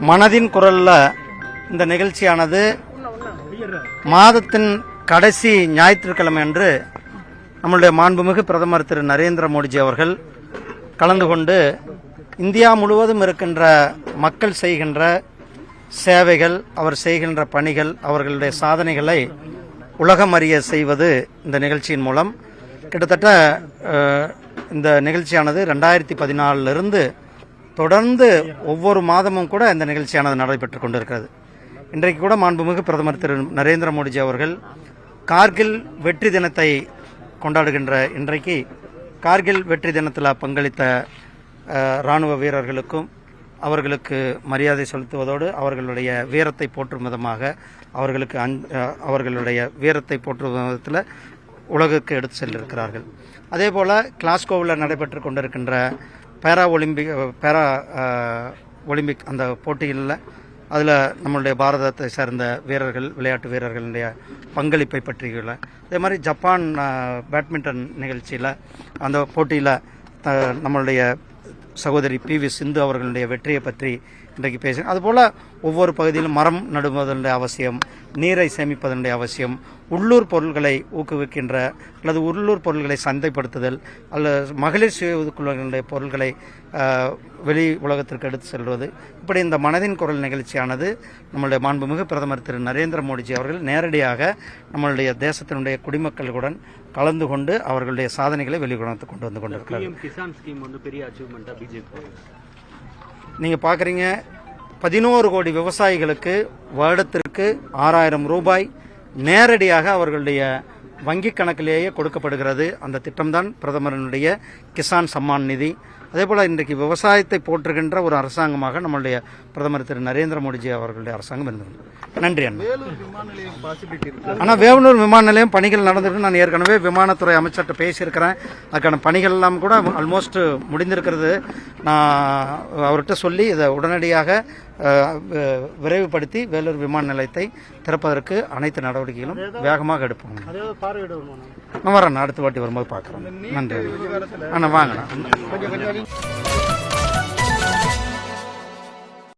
மனதின் குரல்ல இந்த நிகழ்ச்சியானது மாதத்தின் கடைசி ஞாயிற்றுக்கிழமை அன்று நம்முடைய மாண்புமிகு பிரதமர் திரு நரேந்திர மோடிஜி அவர்கள் கலந்து கொண்டு இந்தியா முழுவதும் இருக்கின்ற மக்கள் செய்கின்ற சேவைகள், அவர் செய்கின்ற பணிகள், அவர்களுடைய சாதனைகளை உலகம் அறிய செய்வது இந்த நிகழ்ச்சியின் மூலம். கிட்டத்தட்ட இந்த நிகழ்ச்சியானது 2014 தொடர்ந்து ஒவ்வொரு மாதமும் கூட இந்த நிகழ்ச்சியானது நடைபெற்றுக் கொண்டிருக்கிறது. இன்றைக்கு கூட மாண்புமிகு பிரதமர் திரு நரேந்திர மோடிஜி அவர்கள் கார்கில் வெற்றி தினத்தை கொண்டாடுகின்ற இன்றைக்கு கார்கில் வெற்றி தினத்தில் பங்களித்த இராணுவ வீரர்களுக்கும் அவர்களுக்கு மரியாதை செலுத்துவதோடு அவர்களுடைய வீரத்தை போற்றும் விதமாக அவர்களுடைய வீரத்தை போற்றும் விதத்தில் உலகுக்கு எடுத்து சென்றிருக்கிறார்கள். அதே போல் கிளாஸ்கோவில் நடைபெற்று கொண்டிருக்கின்ற பேரா ஒலிம்பிக் அந்த போட்டிகளில் அதில் நம்மளுடைய பாரதத்தை சேர்ந்த வீரர்கள், விளையாட்டு வீரர்களுடைய பங்களிப்பை பற்றியுள்ள, அதே மாதிரி ஜப்பான் பேட்மிண்டன் நிகழ்ச்சியில் அந்த போட்டியில் நம்மளுடைய சகோதரி PV சிந்து அவர்களுடைய வெற்றியை பற்றி இன்றைக்கு பேசுகிறேன். அதுபோல் ஒவ்வொரு பகுதியிலும் மரம் நடுவதனுடைய அவசியம், நீரை சேமிப்பதனுடைய அவசியம், உள்ளூர் பொருட்களை ஊக்குவிக்கின்ற அல்லது உள்ளூர் பொருட்களை சந்தைப்படுத்துதல் அல்லது மகளிர் சுய உதவிக்குழுக்களுடைய பொருட்களை வெளி உலகத்திற்கு எடுத்து செல்வது, இப்படி இந்த மனதின் குரல் நிகழ்ச்சியானது நம்மளுடைய மாண்புமிகு பிரதமர் திரு நரேந்திர மோடிஜி அவர்கள் நேரடியாக நம்மளுடைய தேசத்தினுடைய குடிமக்களுடன் கலந்து கொண்டு அவர்களுடைய சாதனைகளை வெளிக்கொணர்ந்து கொண்டு வந்து கொண்டிருக்கிறார். நீங்கள் பார்க்குறீங்க, 11 கோடி விவசாயிகளுக்கு வருடத்திற்கு 6000 ரூபாய் நேரடியாக அவர்களுடைய வங்கி கணக்கிலேயே கொடுக்கப்படுகிறது. அந்த திட்டம்தான் பிரதமரனுடைய கிசான் சம்மான் நிதி. அதேபோல் இன்றைக்கு விவசாயத்தை போற்றுகின்ற ஒரு அரசாங்கமாக நம்மளுடைய பிரதமர் திரு நரேந்திர மோடிஜி அவர்களுடைய அரசாங்கம் இருந்தது. நன்றி அண்ணா. ஆனால் வேவனூர் விமான நிலையம் பணிகள் நடந்திருக்கு. நான் ஏற்கனவே விமானத்துறை அமைச்சர்கிட்ட பேசியிருக்கிறேன். அதுக்கான பணிகள் எல்லாம் கூட ஆல்மோஸ்ட் முடிந்திருக்கிறது. நான் அவர்கிட்ட சொல்லி இதை உடனடியாக விரைவுபடுத்தி வேலூர் விமான நிலையத்தை திறப்பதற்கு அனைத்து நடவடிக்கைகளும் வேகமாக எடுப்போம். நான் வரேன், அடுத்த வாட்டி வரும்போது பார்க்குறேன். நன்றி அண்ணா. வாங்கண்ணா.